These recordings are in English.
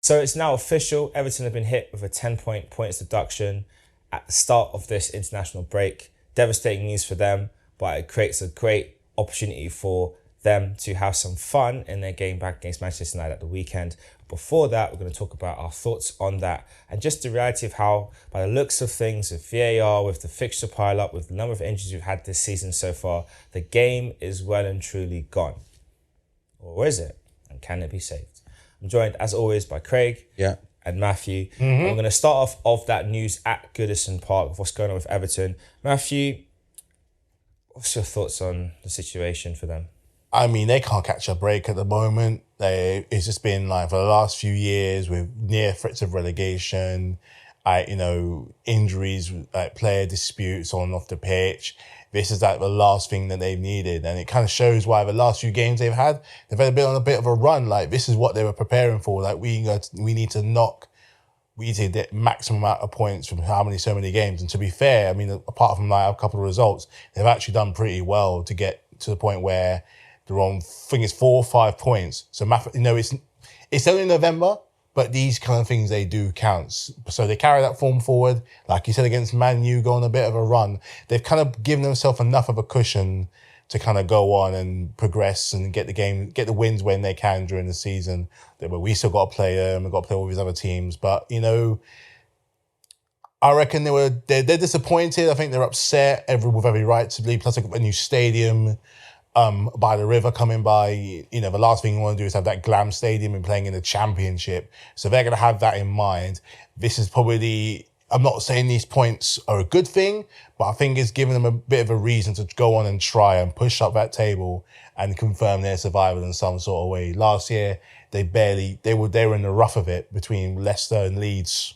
So it's now official. Everton have been hit with a 10-point points deduction at the start of this international break. Devastating news for them, but it creates a great opportunity for them to have some fun in their game back against Manchester United at the weekend. Before that, we're going to talk about our thoughts on that and just the reality of how, by the looks of things, with VAR, with the fixture pile-up, with the number of injuries we've had this season so far, the game is well and truly gone. Or is it? And can it be saved? I'm joined, as always, by Craig and Matthew. And we're going to start off of that news at Goodison Park of what's going on with Everton. Matthew, what's your thoughts on the situation for them? I mean, they can't catch a break at the moment. It's just been like for the last few years with near threats of relegation, injuries, like player disputes on and off the pitch. This is like the last thing that they've needed. And it kind of shows why the last few games they've had a bit on a bit of a run. Like, this is what they were preparing for. Like, we need to get maximum amount of points from so many games. And to be fair, I mean, apart from like a couple of results, they've actually done pretty well to get to the point where they're on, I think it's 4 or 5 points. So, it's only November, but these kind of things, they do count. So they carry that form forward. Like you said, against Man U, go on a bit of a run. They've kind of given themselves enough of a cushion to kind of go on and progress and get the wins when they can during the season. But we still got to play them. We've got to play all these other teams. But, I reckon they're disappointed. I think they're upset. With every right to be. Plus, they've got a new stadium by the river coming by. The last thing you want to do is have that glam stadium and playing in the Championship. So they're going to have that in mind. This is probably I'm not saying these points are a good thing, but I think it's giving them a bit of a reason to go on and try and push up that table and confirm their survival in some sort of way. Last year, they were in the rough of it between Leicester and Leeds.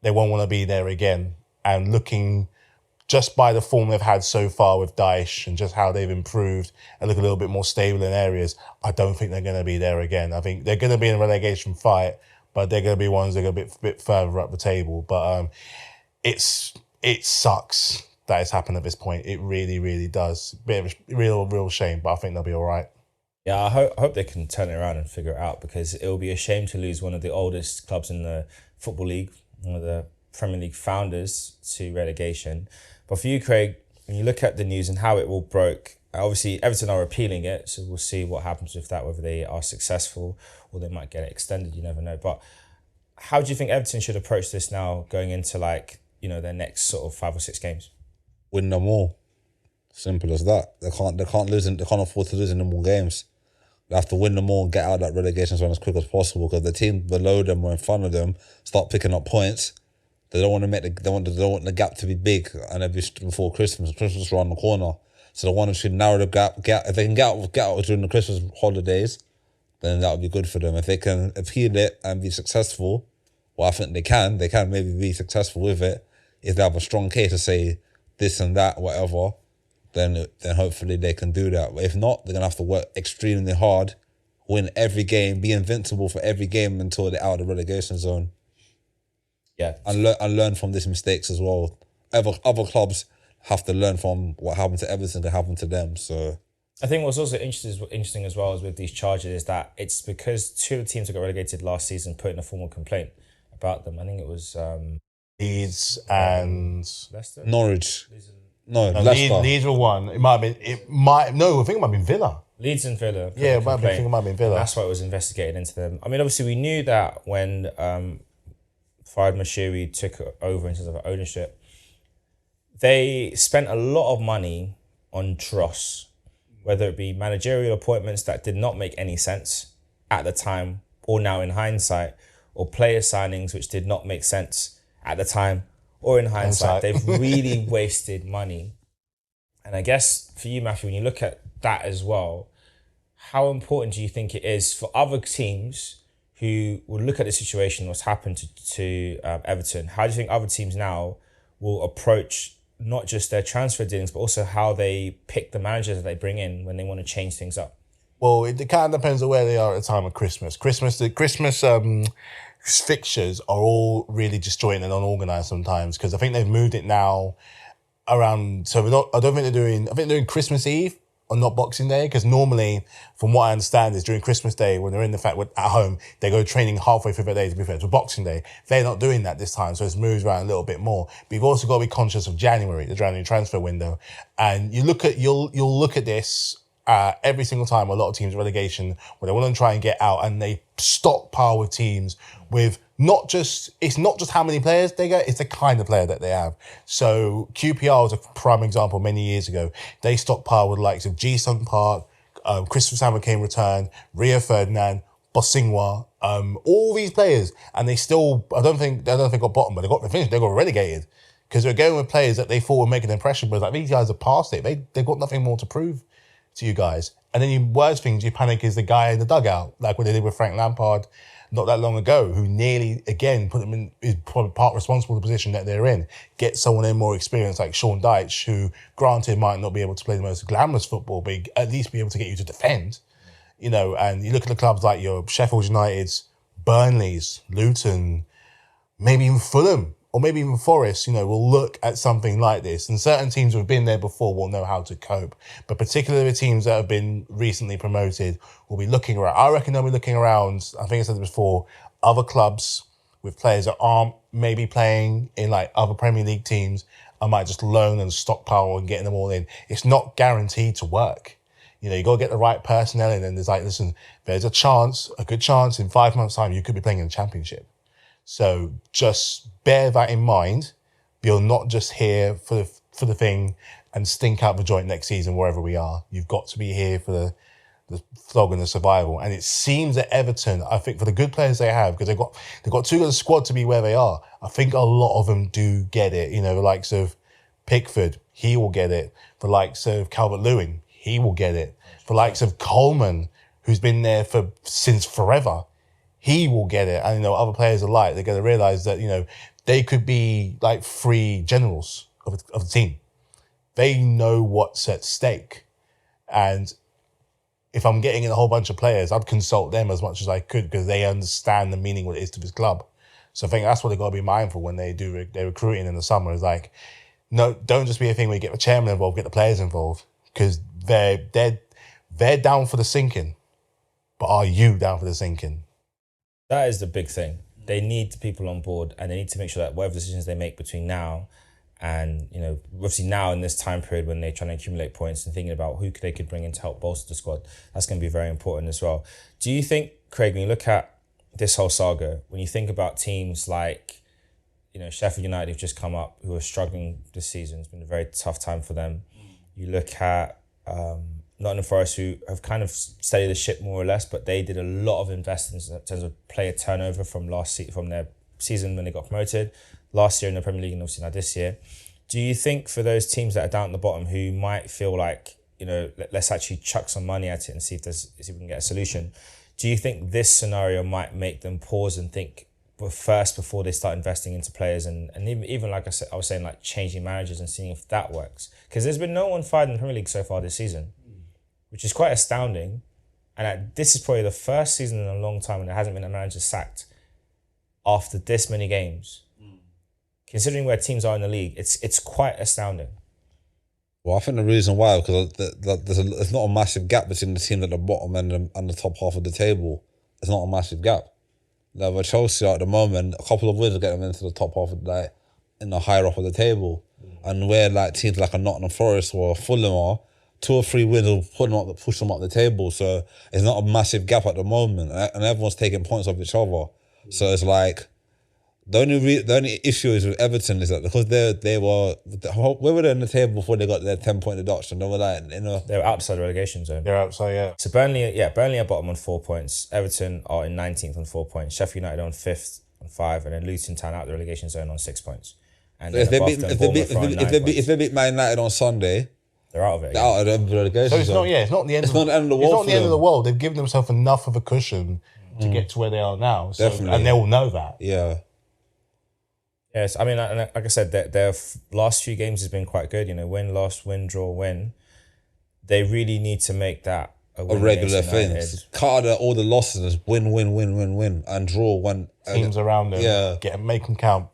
They won't want to be there again. And looking just by the form they've had so far with Daesh and just how they've improved and look a little bit more stable in areas, I don't think they're going to be there again. I think they're going to be in a relegation fight, but they're going to be ones that are a bit further up the table. But it sucks that it's happened at this point. It really, really does. Bit of a real shame, but I think they'll be all right. Yeah, I hope they can turn it around and figure it out, because it will be a shame to lose one of the oldest clubs in the Football League, one of the Premier League founders, to relegation. But for you, Craig, when you look at the news and how it all broke, obviously Everton are appealing it, so we'll see what happens with that, whether they are successful or they might get it extended, you never know. But how do you think Everton should approach this now, going into their next sort of 5 or 6 games? Win them all. Simple as that. They can't afford to lose in them all games. They have to win them all and get out of that relegation zone as quick as possible, because the team below them or in front of them start picking up points. They don't want the gap to be big, and it'll be before Christmas. Christmas is around the corner, so they want to narrow the gap. If they can get out during the Christmas holidays, then that would be good for them. If they can appeal it and be successful, well, I think they can maybe be successful with it. If they have a strong case to say this and that, whatever, then hopefully they can do that. But if not, they're gonna have to work extremely hard, win every game, be invincible for every game until they're out of the relegation zone. Yeah, and learn from these mistakes as well. Other clubs have to learn from what happened to Everton to happen to them. So I think what's also interesting as well is with these charges is that it's because 2 of the teams that got relegated last season put in a formal complaint about them. I think it was Leeds and Leicester, Norwich. Leicester. Leeds were one. I think it might have been Villa. Leeds and Villa. Yeah, I think it might have been Villa. That's why it was investigated into them. I mean, obviously we knew that when Farhad Moshiri took over in terms of ownership, they spent a lot of money on dross, whether it be managerial appointments that did not make any sense at the time or now in hindsight, or player signings which did not make sense at the time or in hindsight. They've really wasted money. And I guess for you, Matthew, when you look at that as well, how important do you think it is for other teams who will look at the situation, what's happened to Everton? How do you think other teams now will approach not just their transfer dealings, but also how they pick the managers that they bring in when they want to change things up? Well, it kind of depends on where they are at the time of Christmas. The Christmas fixtures are all really disjointed and unorganised sometimes, because I think they've moved it now around. So I think they're doing Christmas Eve on not Boxing Day? Because normally, from what I understand, is during Christmas Day, when they're in the fact at home, they go training halfway through the day to be fair to Boxing Day. They're not doing that this time, so it's moved around a little bit more. But you've also got to be conscious of January, the January transfer window. And you'll look at this every single time a lot of teams relegation when they want to try and get out, and they stockpile with teams with it's not just how many players they get, it's the kind of player that they have. So QPR was a prime example many years ago. They stockpiled with the likes of Ji-Sung Park, Christopher Sam came returned, Rio Ferdinand, Bosingwa, all these players, and they still I don't think got bottom, but they got relegated. Because they're going with players that they thought would make an impression, but like these guys are past it. They've got nothing more to prove to you guys. And then your worst things you panic is the guy in the dugout, like what they did with Frank Lampard not that long ago, who nearly, again, put them in, is probably part responsible for the position that they're in. Get someone in more experienced like Sean Dyche, who granted might not be able to play the most glamorous football, but at least be able to get you to defend. You know, and you look at the clubs like your Sheffield United's, Burnley's, Luton, maybe even Fulham, or maybe even Forest, you know, will look at something like this. And certain teams who have been there before will know how to cope. But particularly the teams that have been recently promoted will be looking around. I reckon they'll be looking around, I think I said this before, other clubs with players that aren't maybe playing in like other Premier League teams. I might just loan and stockpile and getting them all in. It's not guaranteed to work. You know, you got to get the right personnel in, and there's like, listen, there's a good chance in 5 months' time you could be playing in the Championship. So just bear that in mind. You're not just here for the thing and stink out the joint next season wherever we are. You've got to be here for the flog and the survival. And it seems that Everton, I think for the good players they have, because they've got too good a squad to be where they are. I think a lot of them do get it. You know, the likes of Pickford, he will get it. The likes of Calvert-Lewin, he will get it. The likes of Coleman, who's been there since forever, he will get it. And, you know, other players alike, they're going to realise that, you know, they could be like free generals of the team. They know what's at stake. And if I'm getting in a whole bunch of players, I'd consult them as much as I could because they understand the meaning what it is to this club. So I think that's what they've got to be mindful when they do their recruiting in the summer. Is like, no, don't just be a thing where you get the chairman involved, get the players involved, because they're down for the sinking. But are you down for the sinking? That is the big thing. They need people on board, and they need to make sure that whatever decisions they make between now and, you know, obviously now in this time period when they're trying to accumulate points and thinking about who they could bring in to help bolster the squad, that's going to be very important as well. Do you think, Craig, when you look at this whole saga, when you think about teams like, you know, Sheffield United who've just come up, who are struggling this season, it's been a very tough time for them. You look at Nottingham Forest, who have kind of steadied the ship more or less, but they did a lot of investments in terms of player turnover from their season when they got promoted, last year in the Premier League and obviously now this year. Do you think for those teams that are down at the bottom who might feel like, you know, let's actually chuck some money at it and see if we can get a solution, do you think this scenario might make them pause and think first before they start investing into players and even like I was saying, like changing managers and seeing if that works? Because there's been no one fired in the Premier League so far this season, which is quite astounding. And this is probably the first season in a long time when there hasn't been a manager sacked after this many games. Considering where teams are in the league, it's quite astounding. Well, I think the reason why, because there's not a massive gap between the team at the bottom and the top half of the table. There's not a massive gap. Like with Chelsea at the moment, a couple of wins will get them into the top half of in the higher up of the table. And where like teams like a Nottingham Forest or Fulham are, 2 or 3 wins will push them up the table. So it's not a massive gap at the moment, and everyone's taking points off each other. So it's like the only issue is with Everton is that because they were where were they in the table before they got their 10-point deduction? They were like they were outside the relegation zone. They're outside, yeah. So Burnley are bottom on 4 points. Everton are in 19th on 4 points. Sheffield United on 5th on 5, and then Luton Town out the relegation zone on 6 points. And if they beat Man United on Sunday, they're out of it. They're out of the relegation So it's zone. not the end. It's not the end of the world. It's not for the end them. of the world. They've given themselves enough of a cushion to get to where they are now. So, Definitely. and they all know that. Yeah. Yes, I mean, like I said, their last few games has been quite good. You know, win, loss, win, draw, win. They really need to make that a regular thing. Cut out all the losses, win, and draw one. Teams around them, make them count.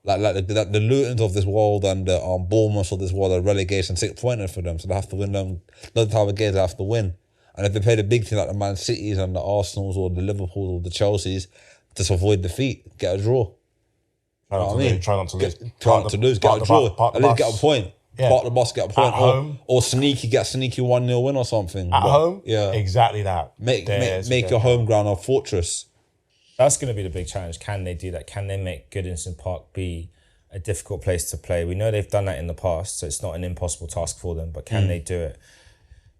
Like the Lutons of this world and the Bournemouth of this world are relegation 6-pointer for them, so they have to win them. Those type of games they have to win. And if they play the big team like the Man Cities and the Arsenals or the Liverpools or the Chelseas, just avoid defeat, get a draw. Try not to lose. Try not to lose, get a draw. At least get a point. Yeah. Park the bus, get a point. At home. Or get a sneaky 1-0 win or something. At home? Yeah. Exactly that. Make your home ground a fortress. That's going to be the big challenge. Can they do that? Can they make Goodison Park be a difficult place to play? We know they've done that in the past, so it's not an impossible task for them, but can they do it?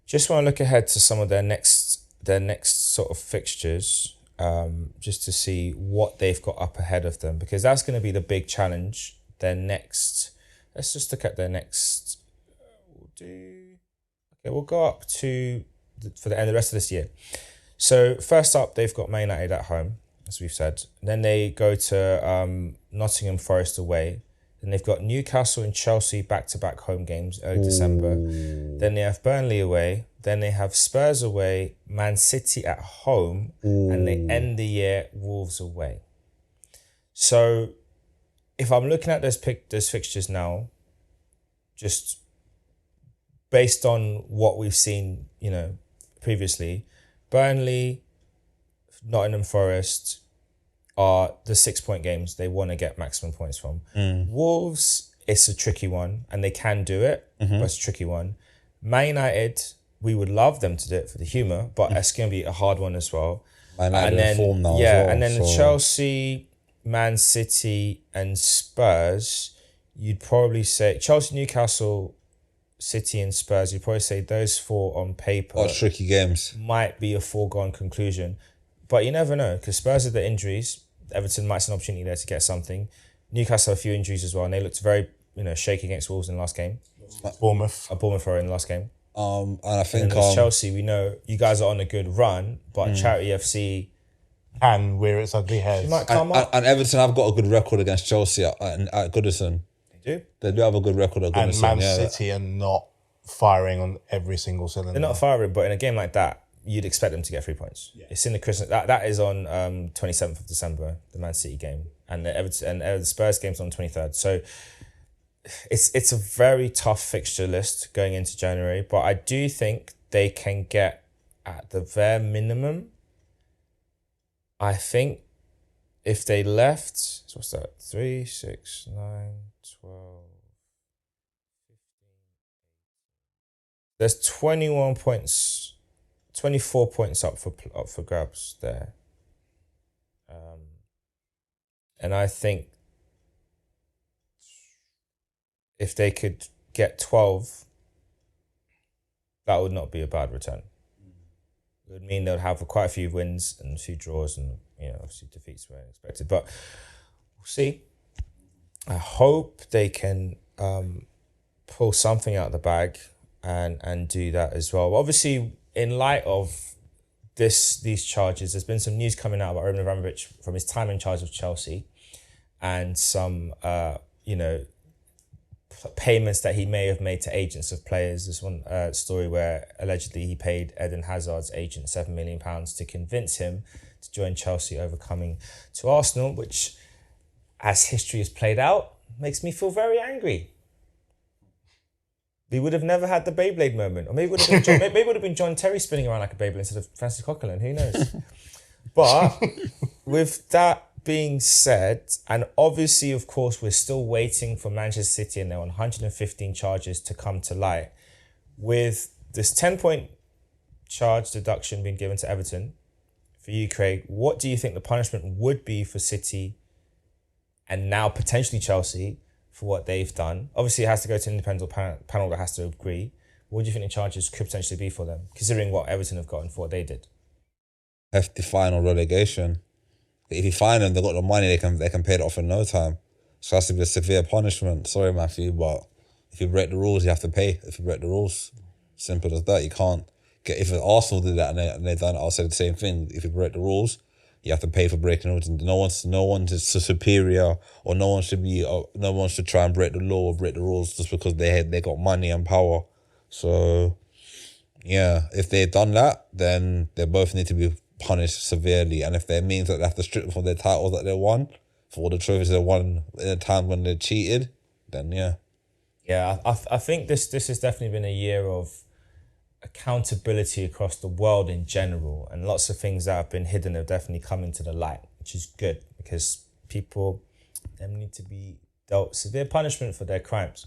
Just want to look ahead to some of their next sort of fixtures, just to see what they've got up ahead of them, because that's going to be the big challenge. Let's just look at their next. We'll go up to for the end of the rest of this year. So first up, they've got Man United at home, as we've said. Then they go to Nottingham Forest away. Then they've got Newcastle and Chelsea back-to-back home games early December. Then they have Burnley away. Then they have Spurs away, Man City at home, and they end the year Wolves away. So if I'm looking at those fixtures now, just based on what we've seen, previously, Burnley, Nottingham Forest are the 6-point games they want to get maximum points from. Wolves, it's a tricky one, and they can do it, but it's a tricky one. Man United, we would love them to do it for the humour, but it's going to be a hard one as well. Man United in form now as well, and then Chelsea, Man City, and Spurs, you'd probably say Chelsea, Newcastle, City, and Spurs. You'd probably say those four on paper are tricky games. Might be a foregone conclusion, but you never know, because Spurs have the injuries. Everton might see an opportunity there to get something. Newcastle have a few injuries as well, and they looked very shaky against Wolves in the last game. Bournemouth were in the last game. And I think Chelsea, we know you guys are on a good run, but Charity FC and rear its ugly heads. might come up. And Everton have got a good record against Chelsea at Goodison. They do have a good record at Goodison. And Man City are not firing on every single cylinder. They're not firing, but in a game like that, you'd expect them to get 3 points. Yeah. It's in the Christmas. That is on 27th of December, the Man City game, and the Spurs game's on 23rd. So it's a very tough fixture list going into January, but I do think they can get at the bare minimum. I think if they left, so what's that? 3, 6, 9, 12, 15. There's 21 points, 24 points up for grabs there. And I think if they could get 12, that would not be a bad return. It would mean they'll have quite a few wins and a few draws and, obviously defeats were expected. But we'll see. I hope they can pull something out of the bag and do that as well. Obviously, in light of these charges, there's been some news coming out about Roman Abramovich from his time in charge of Chelsea and some, payments that he may have made to agents of players. There's one story where allegedly he paid Eden Hazard's agent £7 million to convince him to join Chelsea over coming to Arsenal, which, as history has played out, makes me feel very angry. We would have never had the Beyblade moment. Or maybe it would have been John Terry spinning around like a Beyblade instead of Francis Coquelin. Who knows? But with that being said, and obviously, of course, we're still waiting for Manchester City and their 115 charges to come to light. With this 10-point charge deduction being given to Everton, for you, Craig, what do you think the punishment would be for City and now potentially Chelsea for what they've done? Obviously, it has to go to an independent panel that has to agree. What do you think the charges could potentially be for them, considering what Everton have gotten for what they did? Hefty fine or relegation. If you fine them, they've got the money, they can pay it off in no time. So it has to be a severe punishment. Sorry, Matthew, but if you break the rules, you have to pay. If you break the rules, simple as that. You can't get. If Arsenal did that and they done it, I'll say the same thing. If you break the rules, you have to pay for breaking rules. And no one's superior, or no one should try and break the law or break the rules just because they got money and power. So yeah, if they've done that, then they both need to be punished severely. And if that means that they have to strip them from their titles that they won, for all the trophies they won in a time when they cheated, then yeah. Yeah, I think this has definitely been a year of accountability across the world in general, and lots of things that have been hidden have definitely come into the light, which is good because people them need to be dealt severe punishment for their crimes.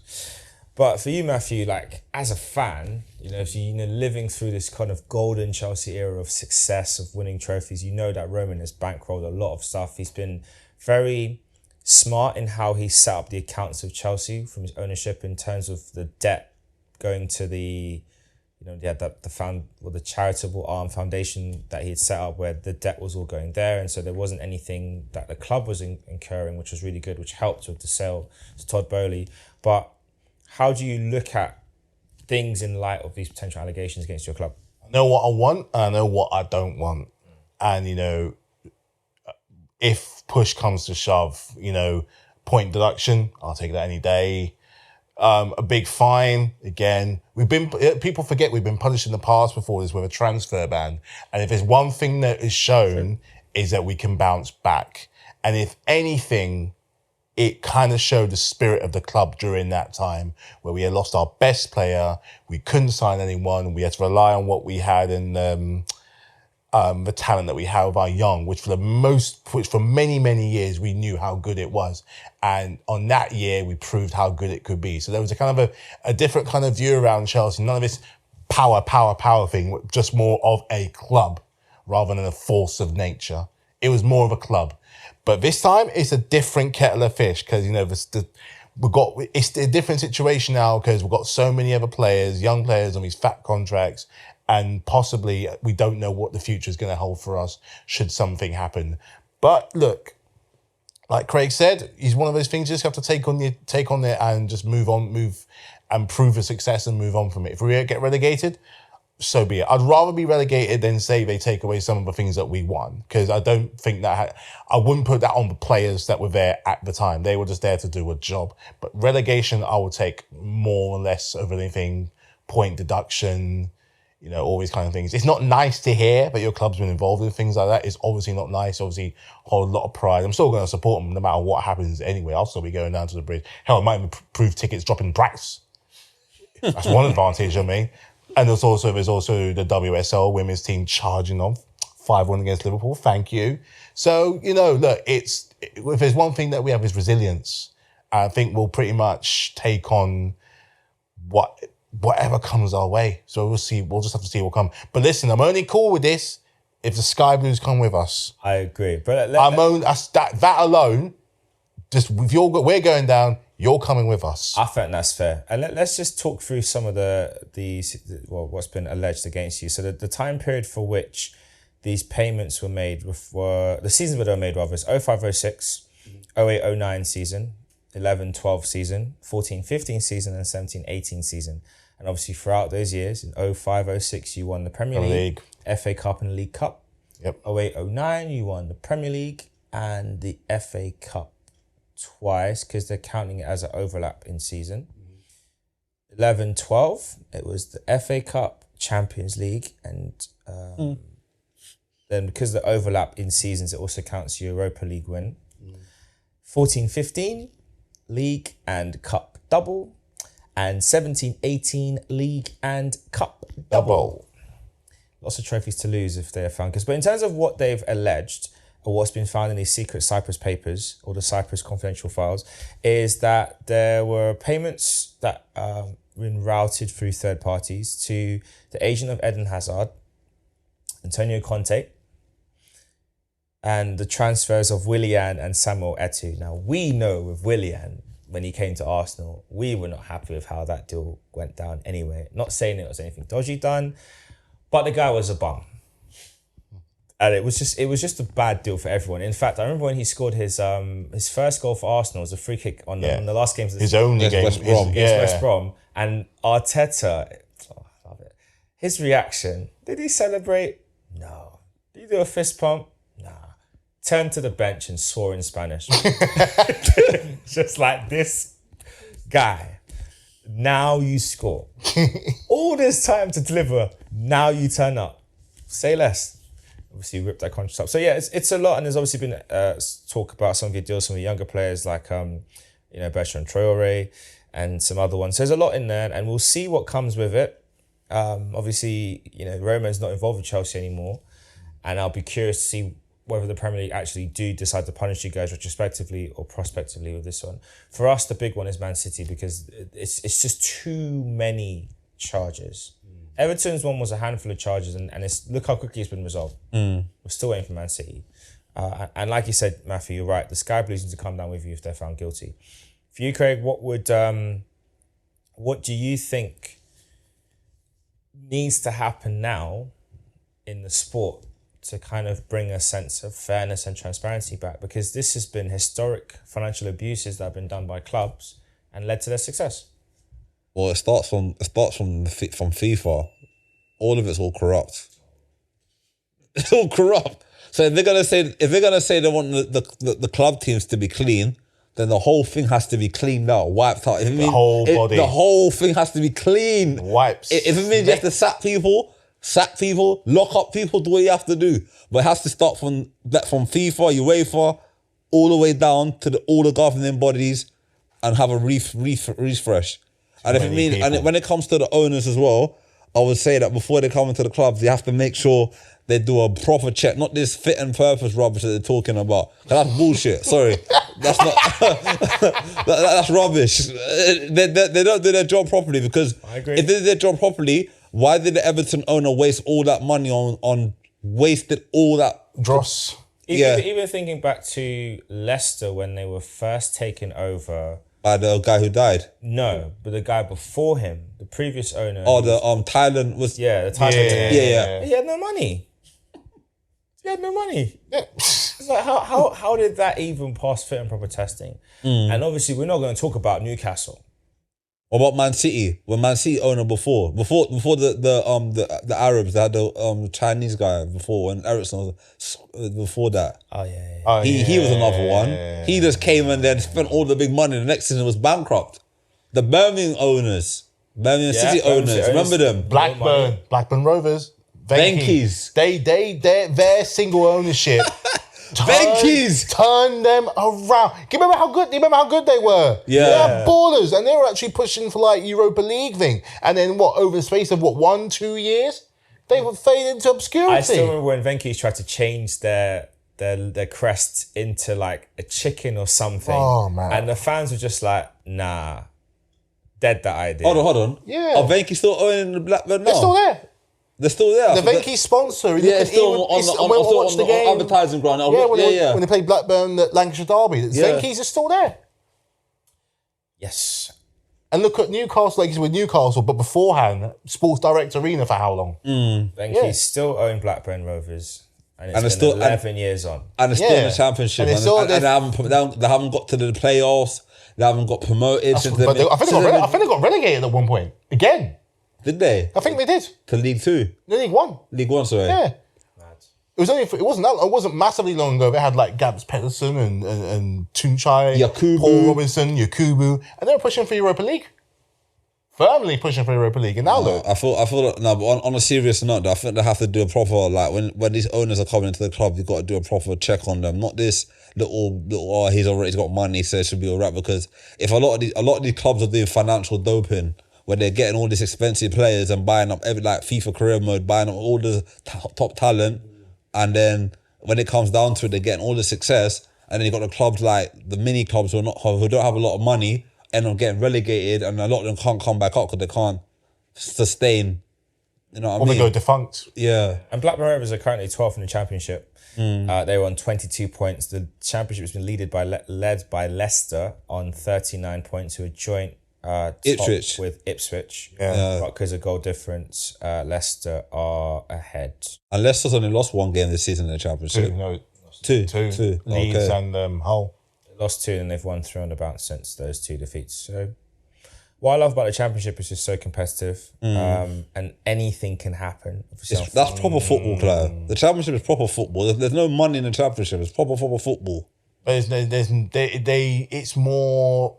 But for you, Matthew, like as a fan, if you living through this kind of golden Chelsea era of success, of winning trophies, that Roman has bankrolled a lot of stuff. He's been very smart in how he set up the accounts of Chelsea from his ownership in terms of the debt going to the charitable arm foundation that he had set up, where the debt was all going there, and so there wasn't anything that the club was incurring, which was really good, which helped with the sale to Todd Bowley. But how do you look at things in light of these potential allegations against your club? I know what I want and I know what I don't want. And, if push comes to shove, point deduction, I'll take that any day. A big fine, again. People forget we've been punished in the past before this with a transfer ban. And if there's one thing that is shown is that we can bounce back. And if anything, it kind of showed the spirit of the club during that time where we had lost our best player. We couldn't sign anyone. We had to rely on what we had and the talent that we have with our young, which for many, many years, we knew how good it was. And on that year, we proved how good it could be. So there was a kind of a different kind of view around Chelsea. None of this power thing, just more of a club rather than a force of nature. It was more of a club. But this time, it's a different kettle of fish because, it's a different situation now because we've got so many other players, young players on these fat contracts. And possibly we don't know what the future is going to hold for us should something happen. But look, like Craig said, he's one of those things you just have to take on it and just move and prove a success and move on from it. If we get relegated, so be it. I'd rather be relegated than say they take away some of the things that we won, because I don't think I wouldn't put that on the players that were there at the time. They were just there to do a job. But relegation, I would take more or less over anything, point deduction, all these kind of things. It's not nice to hear that your club's been involved in things like that. It's obviously not nice. Obviously, hold a lot of pride. I'm still going to support them no matter what happens anyway. I'll still be going down to the bridge. Hell, I might even prove tickets dropping price. That's one advantage of me. And there's also the WSL women's team charging on 5-1 against Liverpool. Thank you. So, look, if there's one thing that we have is resilience. I think we'll pretty much take on whatever comes our way. So we'll see. We'll just have to see what comes. But listen, I'm only cool with this if the Sky Blues come with us. I agree. But that alone, just if we're going down, you're coming with us. I think that's fair. And let's just talk through some of what's been alleged against you. So the time period for which these payments were made were the seasons that were made rather is 05-06, 08-09 season, 11-12 season, 14-15 season, and 17-18 season. And obviously throughout those years, in 05-06, you won the Premier League, FA Cup and League Cup. Yep. 08-09, you won the Premier League and the FA Cup twice because they're counting it as an overlap in season. 11-12, it was the FA Cup, Champions League, and then because of the overlap in seasons, it also counts Europa League win. 14-15, League and Cup double, and 17-18, League and Cup double. Lots of trophies to lose if they are found. But in terms of what they've alleged, or what's been found in these secret Cyprus papers, or the Cyprus confidential files, is that there were payments that been routed through third parties to the agent of Eden Hazard, Antonio Conte, and the transfers of Willian and Samuel Eto'o. Now, we know with Willian, when he came to Arsenal, we were not happy with how that deal went down anyway. Not saying it was anything dodgy done, but the guy was a bum. And it was just a bad deal for everyone. In fact, I remember when he scored his first goal for Arsenal was a free kick on the last game of the his only game West Brom. against West Brom. And Arteta, I love it. His reaction, did he celebrate? No. Did he do a fist pump? Nah. Turned to the bench and swore in Spanish. Just like this guy. Now you score. All this time to deliver. Now you turn up. Say less. obviously ripped that contract up. So yeah, it's a lot, and there's obviously been talk about some of your deals, some of the younger players like Bertrand Traore and some other ones. So there's a lot in there, and we'll see what comes with it. Obviously, Roman's not involved with Chelsea anymore, and I'll be curious to see whether the Premier League actually do decide to punish you guys retrospectively or prospectively with this one. For us, the big one is Man City because it's just too many charges. Everton's one was a handful of charges, and look how quickly it's been resolved. We're still waiting for Man City. And like you said, Matthew, you're right. The Sky Blues need to come down with you if they're found guilty. For you, Craig, what do you think needs to happen now in the sport to kind of bring a sense of fairness and transparency back? Because this has been historic financial abuses that have been done by clubs and led to their success. Well, it starts from FIFA. All of it's all corrupt. It's all corrupt. So if they're gonna say they want the club teams to be clean, then the whole thing has to be cleaned out, wiped out. The whole body. The whole thing has to be clean. Wipes. If it means you have to sack people, lock up people, do what you have to do. But it has to start from FIFA, UEFA, all the way down to all the governing bodies, and have a refresh. And if it means, and when it comes to the owners as well, I would say that before they come into the clubs, you have to make sure they do a proper check, not this fit and purpose rubbish that they're talking about. That's bullshit. Sorry, that's not. That's rubbish. They don't do their job properly, because if they did their job properly, why did the Everton owner waste all that money on wasted all that dross? Even thinking back to Leicester when they were first taken over. By the guy who died? No, but the guy before him, the previous owner. Oh, the Thailand was... Yeah, the Thailand. Yeah. He had no money. Yeah. It's like, how did that even pass fit and proper testing? And obviously, we're not going to talk about Newcastle. What about Man City? When Man City owner before the Arabs, they had the Chinese guy before, when Ericsson was before that. Oh yeah. He was another one. He just came and then spent all the big money. The next season was bankrupt. The Birmingham City owners, remember them? Blackburn Rovers, Venky's. Their single ownership. Turn them around. Do you remember how good they were? Yeah. They're ballers, and they were actually pushing for like Europa League thing. And then over the space of 1-2 years, they would fade into obscurity. I still remember when Venky's tried to change their crest into like a chicken or something. Oh man. And the fans were just like, nah. Dead that idea. Hold on. Yeah. Are Venky still owning the Blackburn now? They're still there. They're still there. The Venky sponsor. Yeah, it's still on the advertising ground. When they played Blackburn at Lancashire Derby, Venky's are still there. Yes. And look at Newcastle, like you said with Newcastle, but beforehand, Sports Direct Arena for how long? Venky's still own Blackburn Rovers. And it's been 11 years on. And it's still in the Championship. And they haven't got to the playoffs. They haven't got promoted. I think they got relegated at one point. Again. Did they? I think they did. To League 2? No, League 1. League 1, sorry. Yeah. It wasn't massively long ago. They had like Gabs Pedersen and Tunchai, Yakubu. Paul Robinson, Yakubu, and they were pushing for Europa League. Firmly pushing for Europa League. And now look. I feel like, no, but on a serious note, I think they have to do a proper, like, when these owners are coming into the club, you've got to do a proper check on them. Not this little he's got money, so it should be all right. Because if a lot of these clubs are doing financial doping, where they're getting all these expensive players and buying up every, like FIFA career mode, buying up all the top talent, and then when it comes down to it, they're getting all the success, and then you've got the clubs like the mini clubs who don't have a lot of money, end up getting relegated, and a lot of them can't come back up because they can't sustain. You know what I mean? Or they go defunct. Yeah. And Blackburn Rovers are currently 12th in the Championship. They were on 22 points. The Championship has been led by Leicester on 39 points, who are joint Ipswich with Ipswich. Yeah. But because of goal difference, Leicester are ahead. And Leicester's only lost one game this season in the Championship. Two. Leeds and Hull. They lost 2 and they've won 3 on the bounce since those 2 defeats. So what I love about the Championship is just so competitive, and anything can happen. That's proper football, Claire. The Championship is proper football. There's no money in the Championship. It's proper football. But it's more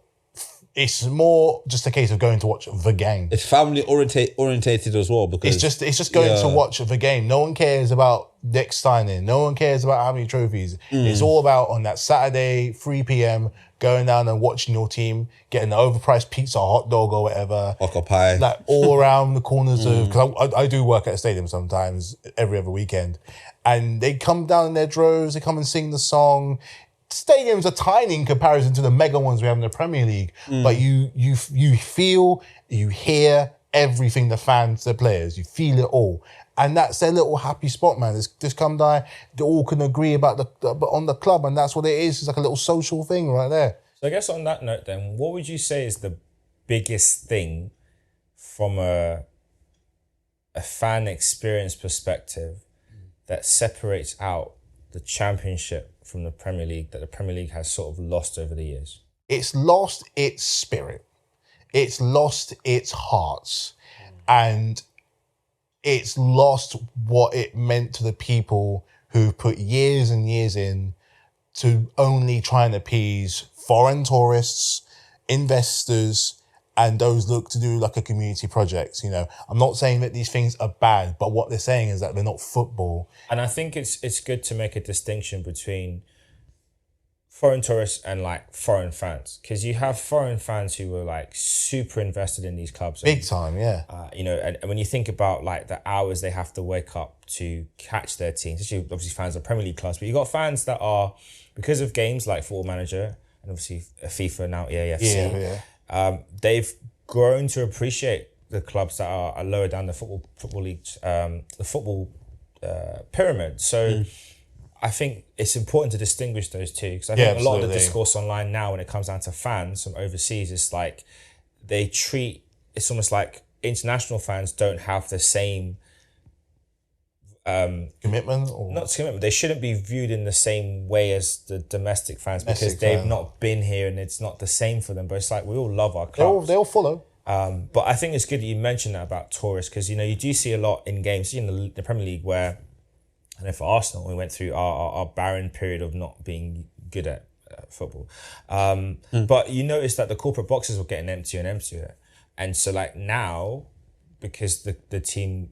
It's more just a case of going to watch the game. It's family orientated as well, because It's just going to watch the game. No one cares about next signing. No one cares about how many trophies. It's all about on that Saturday, 3 p.m, going down and watching your team, getting an overpriced pizza, hot dog or whatever. like a pie. Like all around the corners of, because I do work at a stadium sometimes, every other weekend. And they come down in their droves, they come and sing the song. Stadiums are tiny in comparison to the mega ones we have in the Premier League, but you feel, you hear everything the fans, the players, you feel it all, and that's their little happy spot, man. This come down, they all can agree about on the club, and that's what it is. It's like a little social thing right there. So I guess on that note, then, what would you say is the biggest thing from a fan experience perspective that separates out the Championship from the Premier League, that the Premier League has sort of lost over the years? It's lost its spirit. It's lost its hearts. And it's lost what it meant to the people who put years and years in to only try and appease foreign tourists, investors, and those look to do like a community project. You know, I'm not saying that these things are bad, but what they're saying is that they're not football. And I think it's good to make a distinction between foreign tourists and like foreign fans, because you have foreign fans who were like super invested in these clubs. Big time, yeah. You know, and when you think about like the hours they have to wake up to catch their teams, especially obviously fans of Premier League clubs, but you got fans that are, because of games like Football Manager and obviously FIFA now, EAFC. They've grown to appreciate the clubs that are lower down the football league, the football pyramid. So I think it's important to distinguish those two, because I think a lot of the discourse online now, when it comes down to fans from overseas, it's like it's almost like international fans don't have the same commitment, or not commitment. They shouldn't be viewed in the same way as the domestic fans, because they've not been here and it's not the same for them. But it's like we all love our clubs. They'll follow. But I think it's good that you mentioned that about tourists, because you know you do see a lot in games in the Premier League where, I know for Arsenal, we went through our barren period of not being good at football. But you notice that the corporate boxes were getting emptier and emptier. And so like now, because the team,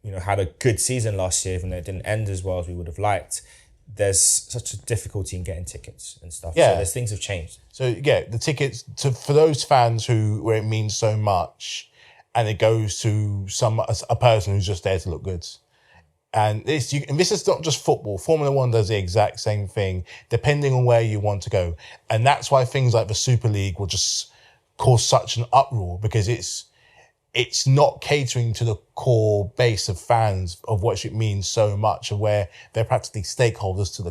you know, had a good season last year, even though it didn't end as well as we would have liked, there's such a difficulty in getting tickets and stuff. Yeah. So things have changed. So yeah, the tickets for those fans where it means so much, and it goes to a person who's just there to look good. And this is not just football. Formula One does the exact same thing, depending on where you want to go. And that's why things like the Super League will just cause such an uproar, because it's not catering to the core base of fans of what it means so much, and where they're practically stakeholders to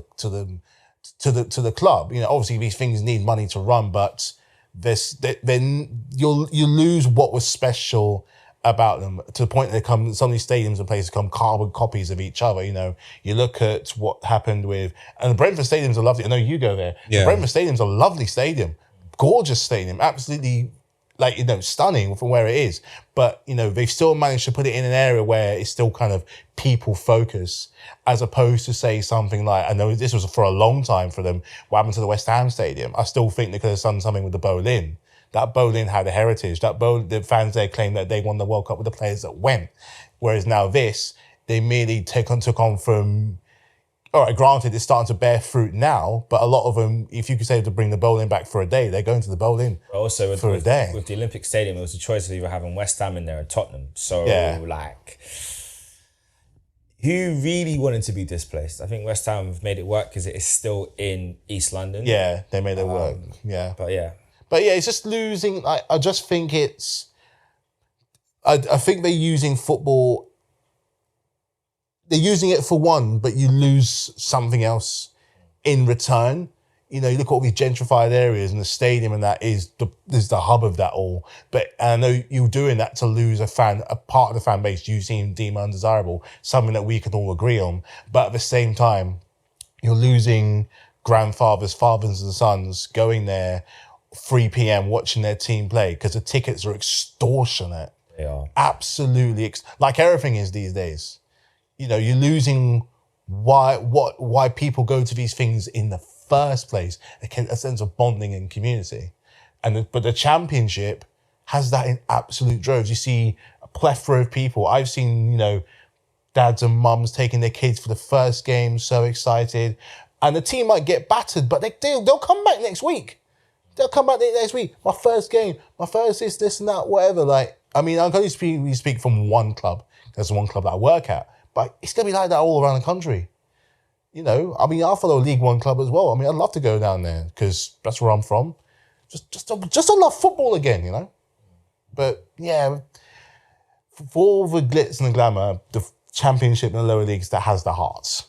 the club. You know, obviously these things need money to run, but then you lose what was special about them, to the point that some of these stadiums and places become carbon copies of each other. You know, you look at what happened and the Brentford stadiums are lovely. I know you go there. Yeah. The Brentford stadium's a lovely stadium, gorgeous stadium, absolutely, like, you know, stunning from where it is. But, you know, they've still managed to put it in an area where it's still kind of people focus, as opposed to say something like, I know this was for a long time for them, what happened to the West Ham stadium. I still think they could have done something with the Boleyn. That Boleyn had a heritage. The fans there claim that they won the World Cup with the players that went. Whereas now they merely took on from, all right, granted, it's starting to bear fruit now, but a lot of them, if you could say to bring the Boleyn back for a day, they're going to the Boleyn for a day. With the Olympic Stadium, it was a choice of either having West Ham in there and Tottenham. So, like, who really wanted to be displaced? I think West Ham have made it work because it is still in East London. Yeah, they made it work. Yeah. But yeah, it's just losing. I just think I think they're using football. They're using it for one, but you lose something else in return. You know, you look at all these gentrified areas, and the stadium and that is the hub of that all. But I know you're doing that to lose a part of the fan base you seem deem undesirable, something that we can all agree on. But at the same time, you're losing grandfathers, fathers and sons going there 3 p.m. watching their team play, because the tickets are extortionate. They are. Absolutely. Like everything is these days. You know, you're losing why people go to these things in the first place, a sense of bonding and community. But the Championship has that in absolute droves. You see a plethora of people. I've seen, dads and mums taking their kids for the first game, so excited. And the team might get battered, but they'll come back next week. They'll come back next week. My first game, my first this and that, whatever. I can only speak from one club. There's one club that I work at. But it's going to be like that all around the country. I follow a League One club as well. I'd love to go down there because that's where I'm from. Just to love football again, But, yeah, for all the glitz and the glamour, the Championship and the lower leagues, that has the hearts.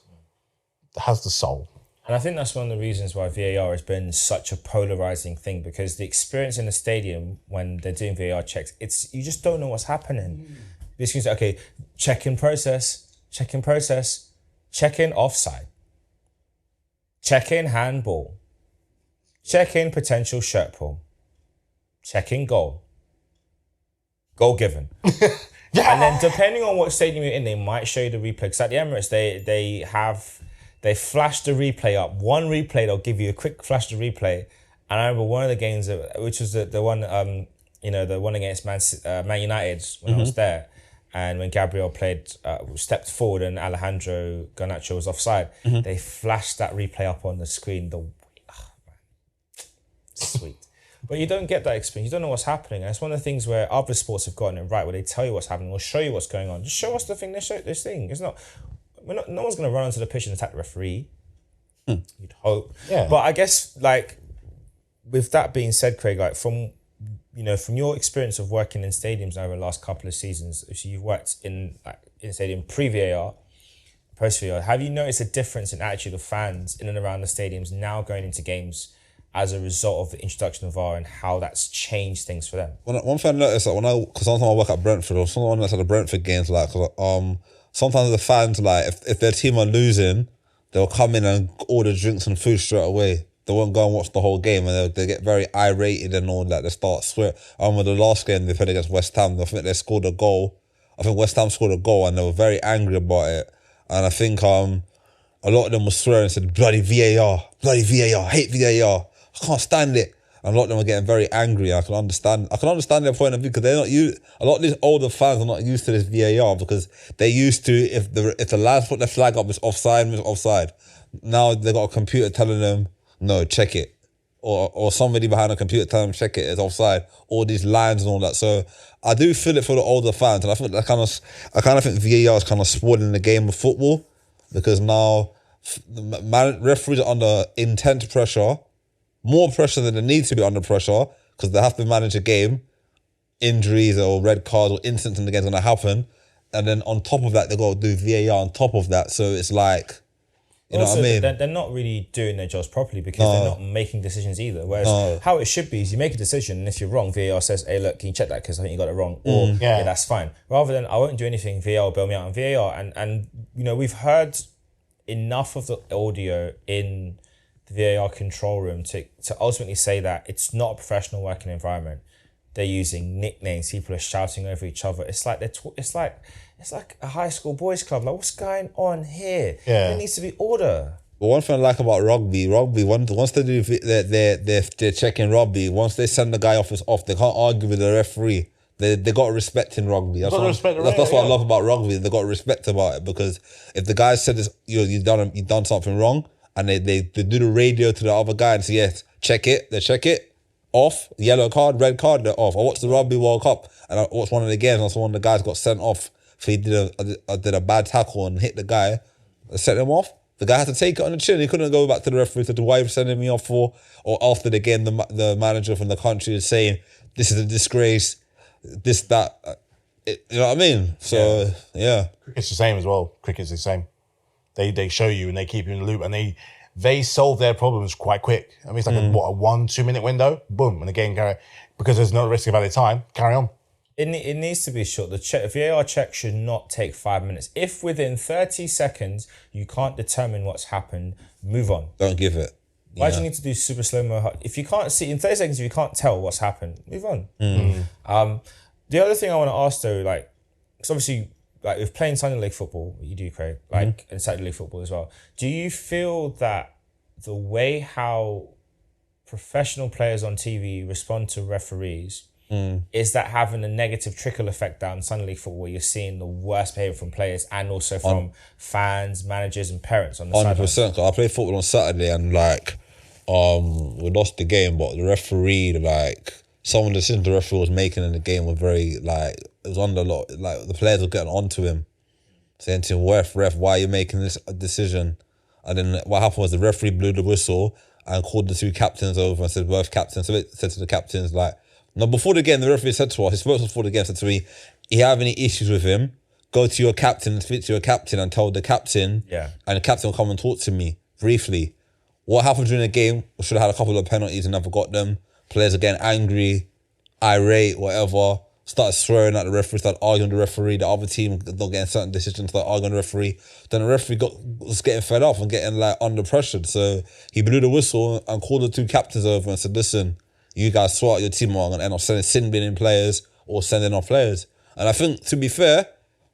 That has the soul. And I think that's one of the reasons why VAR has been such a polarizing thing, because the experience in the stadium when they're doing VAR checks, you just don't know what's happening. This means, okay, check in process, check in offside, check in handball, check in potential shirt pull, check in goal given. Yeah. And then depending on what stadium you're in, they might show you the replay. Because at the Emirates, they flash the replay up. One replay, they'll give you a quick flash the replay. And I remember one of the games, which was the one, the one against Man United when I was there. And when Gabriel stepped forward and Alejandro Garnacho was offside, they flashed that replay up on the screen. Sweet. But you don't get that experience. You don't know what's happening. And it's one of the things where other sports have gotten it right, where they tell you what's happening or show you what's going on. Just show us the thing. This thing. It's not. No one's going to run onto the pitch and attack the referee. You'd hope. Yeah. But I guess, with that being said, Craig, from your experience of working in stadiums over the last couple of seasons, so you've worked in stadium pre-VAR, post-VAR, have you noticed a difference in attitude of fans in and around the stadiums now going into games as a result of the introduction of VAR and how that's changed things for them? One thing I noticed, because sometimes I work at Brentford, or sometimes that's at the Brentford games, sometimes the fans, if their team are losing, they'll come in and order drinks and food straight away. They won't go and watch the whole game, and they get very irated and all that. They start swearing. I remember the last game they played against West Ham, I think they scored a goal. I think West Ham scored a goal and they were very angry about it. And I think a lot of them were swearing and said, bloody VAR, hate VAR, I can't stand it. And a lot of them were getting very angry. I can understand their point of view, because they're not used. A lot of these older fans are not used to this VAR, because they're used to if the lads put their flag up, it's offside. Now they got a computer telling them, no, check it. Or somebody behind a computer telling them, check it, it's offside. All these lines and all that. So I do feel it for the older fans. And I think I kind of think VAR is kind of spoiling the game of football, because now referees are under intense pressure, more pressure than they need to be under pressure, because they have to manage a game. Injuries or red cards or incidents in the game are going to happen. And then on top of that, they've got to do VAR on top of that. So it's like, you know what I mean? They're not really doing their jobs properly, because they're not making decisions either. Whereas how it should be is you make a decision, and if you're wrong, VAR says, hey, look, can you check that because I think you got it wrong? Or, yeah, that's fine. Rather than, I won't do anything, VAR will bail me out on VAR. And we've heard enough of the audio in the VAR control room to ultimately say that it's not a professional working environment. They're using nicknames. People are shouting over each other. It's like it's like a high school boys club. Like, what's going on here? Yeah. There needs to be order. But one thing I like about rugby, once they do they're checking rugby, once they send the guy off, it's off. They can't argue with the referee. They got respect in rugby. That's what I love about rugby. They got respect about it, because if the guy said this, you've done something wrong, and they do the radio to the other guy and say, yes, check it. They check it. Off, yellow card, red card, they're off. I watched the Rugby World Cup, and I watched one of the games, and one of the guys got sent off for he did a bad tackle and hit the guy. They sent him off. The guy had to take it on the chin. He couldn't go back to the referee, said, why are you sending me off for? Or after the game, the manager from the country is saying, this is a disgrace, this, that. You know what I mean? So, yeah. Cricket's the same as well. Cricket's the same. They show you and they keep you in the loop, and they solve their problems quite quick. I mean, it's like a 1-2 minute window, boom, and the game because there's no risk of added time, carry on. It needs to be short. The VAR check should not take 5 minutes. If within 30 seconds you can't determine what's happened, move on. Don't give it. Why do you need to do super slow-mo? If you can't see, in 30 seconds, if you can't tell what's happened, move on. The other thing I want to ask though, because obviously, with playing Sunday League football, you do, Craig, and Saturday League football as well, do you feel that the way how professional players on TV respond to referees, is that having a negative trickle effect down Sunday League football? You're seeing the worst behaviour from players and also from fans, managers, and parents on the sidelines. 100%. I played football on Saturday and we lost the game, but the referee, some of the decisions the referee was making in the game were very it was under a lot. The players were getting onto him, saying to him, "Ref, why are you making this decision?" And then what happened was the referee blew the whistle and called the two captains over and said, both captains, so it said to the captains, now before the game, the referee said to us, he spoke to us before the game, said to me, "You have any issues with him, go to your captain, speak to your captain and tell the captain, and the captain will come and talk to me briefly." What happened during the game, we should have had a couple of penalties and never got them. Players are getting angry, irate, whatever. Started swearing at the referee, started arguing with the referee. The other team not getting certain decisions, started arguing with the referee. Then the referee was getting fed off and getting under pressure. So he blew the whistle and called the two captains over and said, "Listen, you guys sort out your team, or I'm going to end up sending sin binning players or sending off players." And I think, to be fair,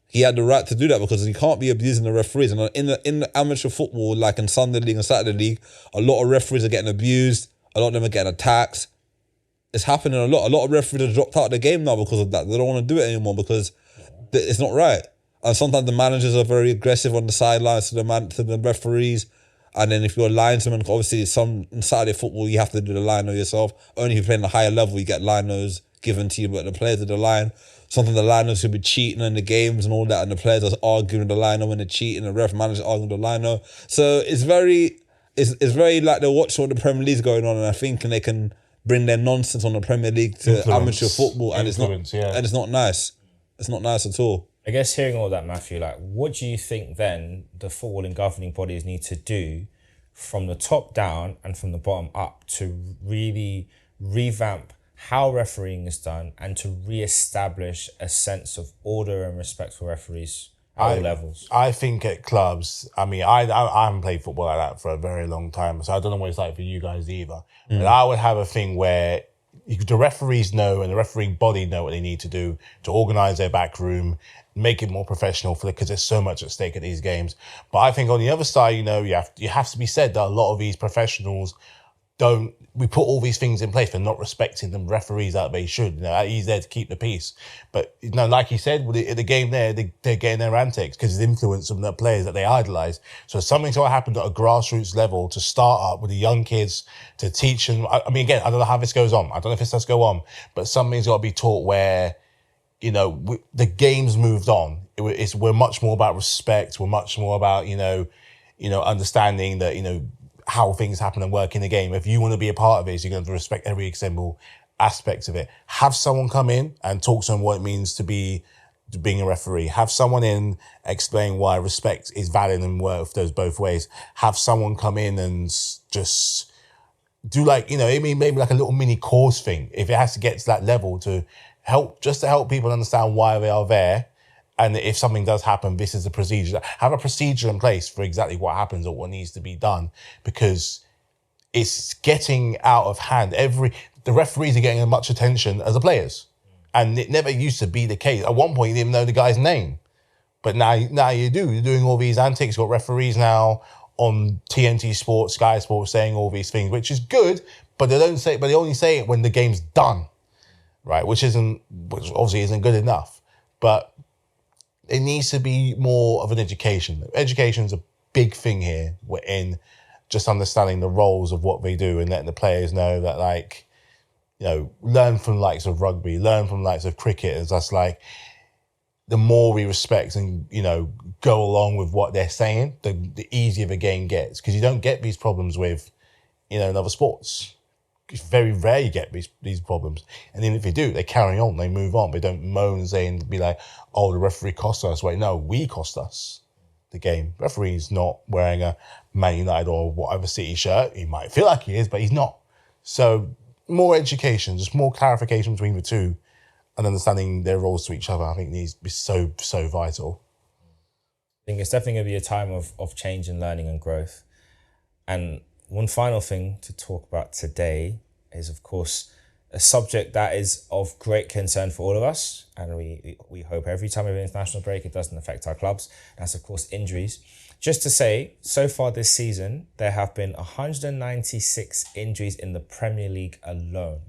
he had the right to do that because he can't be abusing the referees. And in the amateur football, like in Sunday League and Saturday League, a lot of referees are getting abused. A lot of them are getting attacked. It's happening a lot. A lot of referees have dropped out of the game now because of that. They don't want to do it anymore because it's not right. And sometimes the managers are very aggressive on the sidelines to the referees. And then if you're lying to them, obviously in Saturday football, you have to do the lino yourself. Only if you're playing a higher level, you get linos given to you, but the players are the line. Sometimes the linos could be cheating in the games and all that, and the players are arguing the lino when they're cheating, the ref manager arguing the lino. So it's very like they're watching what the Premier League's going on, and I think they can bring their nonsense on the Premier League to amateur football, and it's not nice. It's not nice at all. I guess hearing all that, Matthew, what do you think then the footballing governing bodies need to do from the top down and from the bottom up to really revamp how refereeing is done and to re-establish a sense of order and respect for referees at all levels? I think at clubs, I haven't played football like that for a very long time, so I don't know what it's like for you guys either. But I would have a thing where the referees know and the refereeing body know what they need to do to organise their back room, make it more professional because there's so much at stake at these games. But I think on the other side, you have to be said that a lot of these professionals we put all these things in place for not respecting the referees that they should. He's there to keep the peace. But, like you said, at the game there, they're getting their antics because it's influence of the players that they idolise. So something's got to happen at a grassroots level to start up with the young kids to teach them. Again, I don't know how this goes on. I don't know if this does go on, but something's got to be taught where, the game's moved on. We're much more about respect. We're much more about, understanding that, how things happen and work in the game. If you want to be a part of it, you're going to respect every single aspect of it. Have someone come in and talk to them what it means to being a referee. Have someone in explain why respect is valid and worth those both ways. Have someone come in and just do maybe like a little mini course thing if it has to get to that level to help people understand why they are there. And if something does happen, this is the procedure. Have a procedure in place for exactly what happens or what needs to be done, because it's getting out of hand. The referees are getting as much attention as the players. And it never used to be the case. At one point, you didn't even know the guy's name. But now you do. You're doing all these antics. You've got referees now on TNT Sports, Sky Sports saying all these things, which is good, but they only say it when the game's done. Right? Which obviously isn't good enough. But it needs to be more of an education. Education's a big thing here. We're in just understanding the roles of what they do and letting the players know that, learn from the likes of rugby, learn from the likes of cricket. It's just the more we respect and, go along with what they're saying, the easier the game gets. Because you don't get these problems with, in other sports. It's very rare you get these problems. And then if they do, they carry on, they move on. They don't moan and say and be like, "Oh, the referee cost us." Wait, no, we cost us the game. Referee's not wearing a Man United or whatever City shirt. He might feel like he is, but he's not. So more education, just more clarification between the two and understanding their roles to each other, I think needs to be so, so vital. I think it's definitely going to be a time of change and learning and growth. And one final thing to talk about today is, of course, a subject that is of great concern for all of us. And we hope every time we have an international break, it doesn't affect our clubs. That's, of course, injuries. Just to say, so far this season, there have been 196 injuries in the Premier League alone.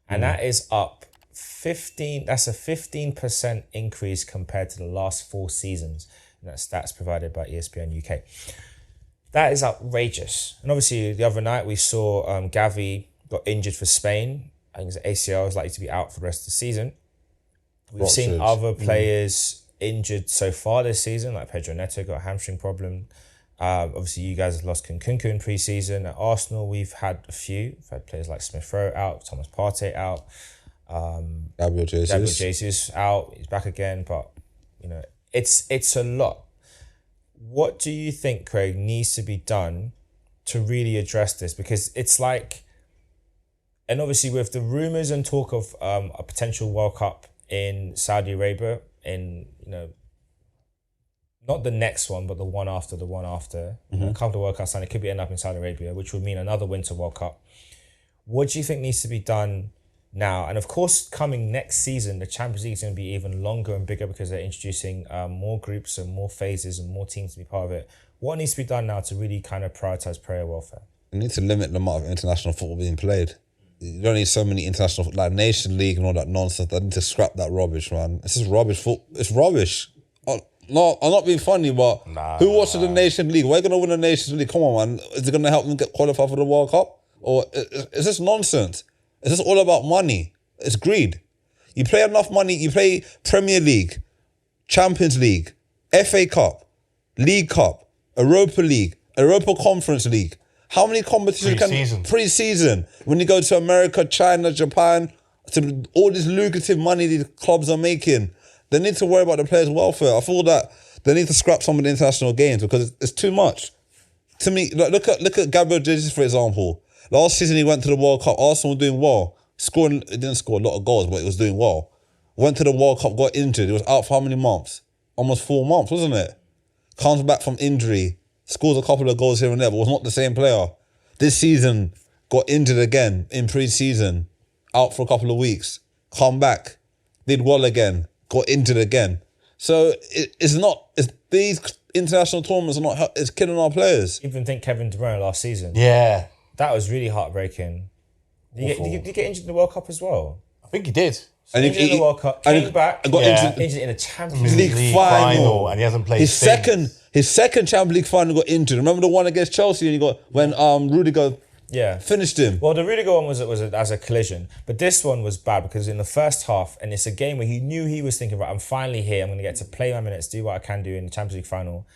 And that is up 15, that's a 15% increase compared to the last 4 seasons. And that's stats provided by ESPN UK. That is outrageous. And obviously, the other night we saw Gavi got injured for Spain. I think his ACL is likely to be out for the rest of the season. We've seen other players injured so far this season, like Pedro Neto got a hamstring problem. Obviously, you guys have lost Nkunku in pre-season. At Arsenal, we've had a few. We've had players like Smith Rowe out, Thomas Partey out. Gabriel Jesus out. He's back again. But, you know, it's a lot. What do you think, Craig, needs to be done to really address this? Because it's like, and obviously with the rumours and talk of a potential World Cup in Saudi Arabia, in, you know, not the next one, but the one after, you know, a couple of World Cups, and it could be end up in Saudi Arabia, which would mean another Winter World Cup. What do you think needs to be done now? And of course, coming next season, the Champions League is going to be even longer and bigger because they're introducing more groups and more phases and more teams to be part of it. What needs to be done now to really kind of prioritise player welfare? You need to limit the amount of international football being played. You don't need so many international, like Nation League and all that nonsense. I need to scrap that rubbish, man. It's just rubbish. It's rubbish. No, I'm not being funny, but who watches the Nation League? We're going to win the Nation League. Come on, man. Is it going to help them get qualified for the World Cup? Or is this nonsense? Is this all about money? It's greed. You play enough money, you play Premier League, Champions League, FA Cup, League Cup, Europa League, Europa Conference League. How many competitions pre-season? When you go to America, China, Japan, to all this lucrative money these clubs are making, they need to worry about the players' welfare. I feel that they need to scrap some of the international games because it's too much. To me, look at Gabriel Jesus, for example. Last season he went to the World Cup. Arsenal were doing well. It didn't score a lot of goals, but it was doing well. Went to the World Cup, got injured. He was out for how many months? Almost 4 months, wasn't it? Comes back from injury, scores a couple of goals here and there, but was not the same player. This season, got injured again in pre-season, out for a couple of weeks, come back, did well again, got injured again. So these international tournaments are not, it's killing our players. Even think Kevin De Bruyne last season. Yeah. That was really heartbreaking. Did he get injured in the World Cup as well? I think he did. And injured in the World Cup, came back, got injured in a Champions League final, and he hasn't played his second Champions League final got injured. Remember the one against Chelsea and he got when Rudiger finished him. Well, the Rudiger one was as a collision, but this one was bad because in the first half, and it's a game where he knew he was thinking, right, I'm finally here. I'm going to get to play my minutes, do what I can do in the Champions League final.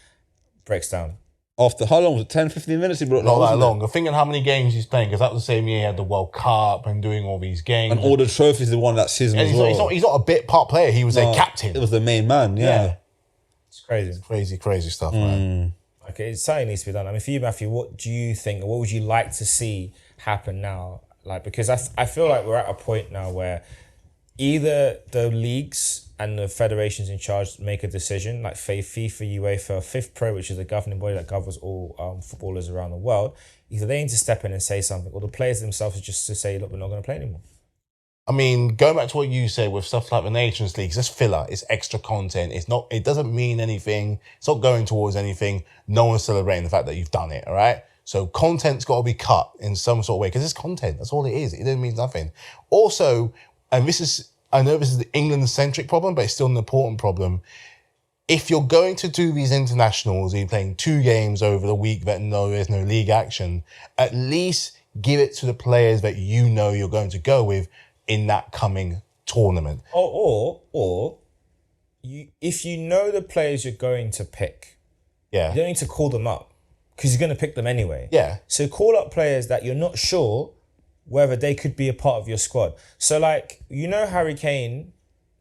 Breaks down. After how long was it? 10, 15 minutes he brought Not that long. I'm thinking how many games he's playing because that was the same year he had the World Cup and doing all these games. And all the trophies he won that season as well. He's not a bit part player. He was their captain. It was the main man, yeah. It's crazy. Crazy stuff, man. Okay, it certainly needs to be done. I mean, for you, Matthew, what do you think, or what would you like to see happen now? Like, because I feel like we're at a point now where either the leagues and the federations in charge make a decision, like FIFA, UEFA, FIFPro, which is the governing body that governs all footballers around the world. Either they need to step in and say something, or the players themselves are just to say, look, we're not going to play anymore. I mean, going back to what you said with stuff like the Nations League, it's just filler. It's extra content. It doesn't mean anything. It's not going towards anything. No one's celebrating the fact that you've done it, all right? So content's got to be cut in some sort of way because it's content. That's all it is. It doesn't mean nothing. Also, and I know this is the England-centric problem, but it's still an important problem. If you're going to do these internationals, you're playing 2 games over the week that there's no league action, at least give it to the players that you know you're going to go with in that coming tournament. If you know the players you're going to pick, you don't need to call them up because you're going to pick them anyway. Yeah. So call up players that you're not sure whether they could be a part of your squad. So, like, you know Harry Kane,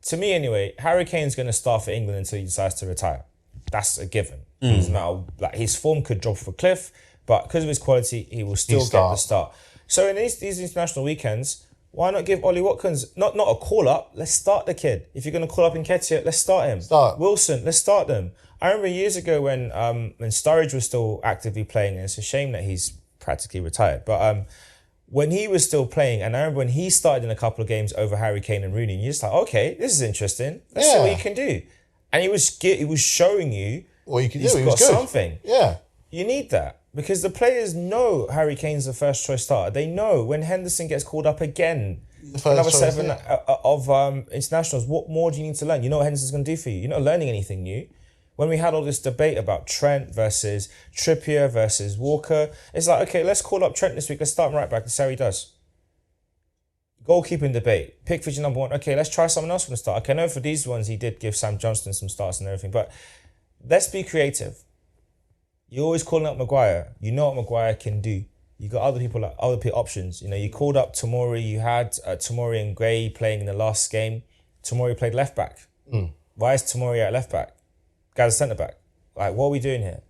to me anyway, Harry Kane's going to start for England until he decides to retire. That's a given. Doesn't matter, like, his form could drop off a cliff, but because of his quality, he will still get the start. So in these international weekends, why not give Ollie Watkins, not a call-up, let's start the kid. If you're going to call up Nketiah, let's start him. Wilson, let's start them. I remember years ago when Sturridge was still actively playing, and it's a shame that he's practically retired, but when he was still playing, and I remember when he started in a couple of games over Harry Kane and Rooney, you're just like, okay, this is interesting. Let's see what he can do. And he was showing you what he could do. He's He got was good. something. Yeah. You need that because the players know Harry Kane's the first choice starter. They know when Henderson gets called up again, another choice, 7 of internationals, what more do you need to learn? You know what Henderson's going to do for you. You're not learning anything new. When we had all this debate about Trent versus Trippier versus Walker, it's like, okay, let's call up Trent this week. Let's start him right back. Let's see how he does. Goalkeeping debate. Pickford's number 1. Okay, let's try someone else from the start. Okay, I know for these ones he did give Sam Johnston some starts and everything, but let's be creative. You're always calling up Maguire. You know what Maguire can do. You got other people, like other options. You know, you called up Tomori. You had Tomori and Gray playing in the last game. Tomori played left back. Why is Tomori at left back? Guy's a centre back. Like, what are we doing here?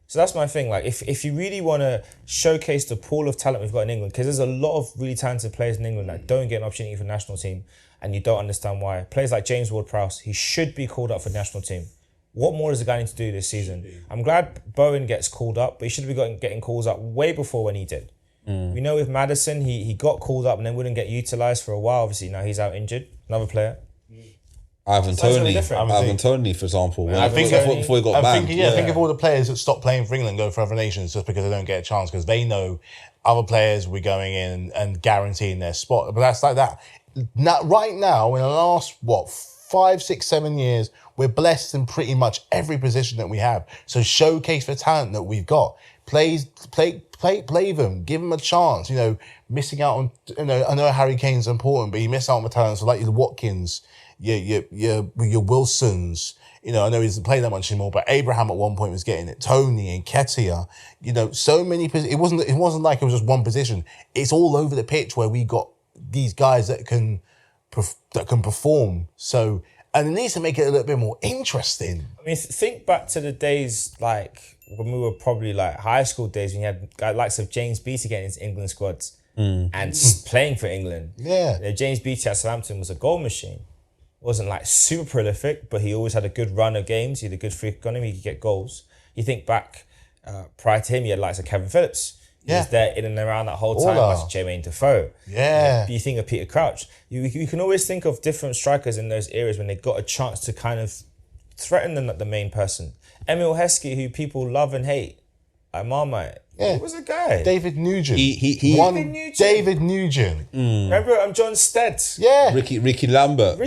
So that's my thing. Like, if you really want to showcase the pool of talent we've got in England, because there's a lot of really talented players in England that don't get an opportunity for the national team, and you don't understand why. Players like James Ward-Prowse, he should be called up for the national team. What more does the guy need to do this season? I'm glad Bowen gets called up, but he should be getting calls up way before when he did. We know with Maddison, he got called up and then wouldn't get utilised for a while. Obviously, now he's out injured. Another player. Ivan Toney, for example. Before he got banned. Think of all the players that stopped playing for England, go for other nations just because they don't get a chance because they know other players will be going in and guaranteeing their spot. But that's like that. Now, right now, in the last, 5, 6, 7 years, we're blessed in pretty much every position that we have. So showcase the talent that we've got. Play them. Give them a chance. You know, missing out on. You know, I know Harry Kane's important, but you miss out on the talent. So like your Watkins, your Wilsons. You know, I know he doesn't play that much anymore, but Abraham at one point was getting it. Tony and Ketia. You know, so many. It wasn't like it was just one position. It's all over the pitch where we got these guys that can perform. So, and it needs to make it a little bit more interesting. I mean, think back to the days like when we were probably like high school days when you had guys likes of James Beattie getting into England squads and playing for England. Yeah. You know, James Beattie at Southampton was a goal machine. Wasn't like super prolific, but he always had a good run of games. He had a good free kick on him. He could get goals. You think back prior to him, you had likes of Kevin Phillips. He was there in and around that whole time. Like Jermaine Defoe. Yeah. You think of Peter Crouch. You can always think of different strikers in those areas when they got a chance to kind of threaten the main person. Emil Heskey, who people love and hate, like Marmite. Yeah. He was a guy. David Nugent. David Nugent. Remember John Stead? Yeah. Ricky Lambert.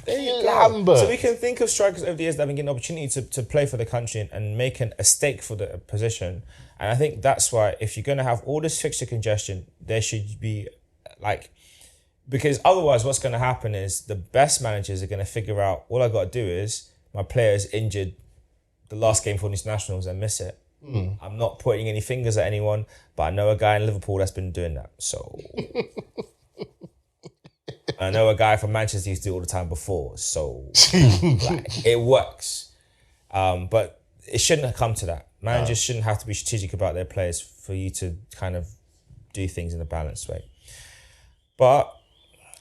There you go. Lambert. So we can think of strikers over the years that have been getting an opportunity to play for the country and make a stake for the position. And I think that's why if you're going to have all this fixture congestion, there should be because otherwise what's going to happen is the best managers are going to figure out all I got to do is my player's injured the last game for these nationals and miss it. I'm not pointing any fingers at anyone, but I know a guy in Liverpool that's been doing that. So I know a guy from Manchester used to do it all the time before. So it works. But it shouldn't have come to that. Managers shouldn't have to be strategic about their players for you to kind of do things in a balanced way. But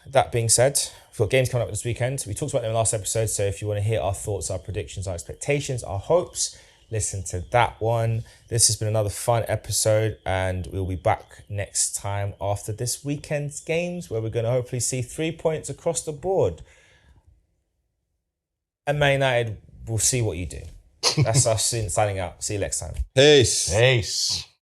that being said, we've got games coming up this weekend. We talked about them in the last episode, so if you want to hear our thoughts, our predictions, our expectations, our hopes, listen to that one. This has been another fun episode, and we'll be back next time after this weekend's games, where we're going to hopefully see 3 points across the board. And Man United, we'll see what you do. That's us signing out. See you next time. Peace. Peace.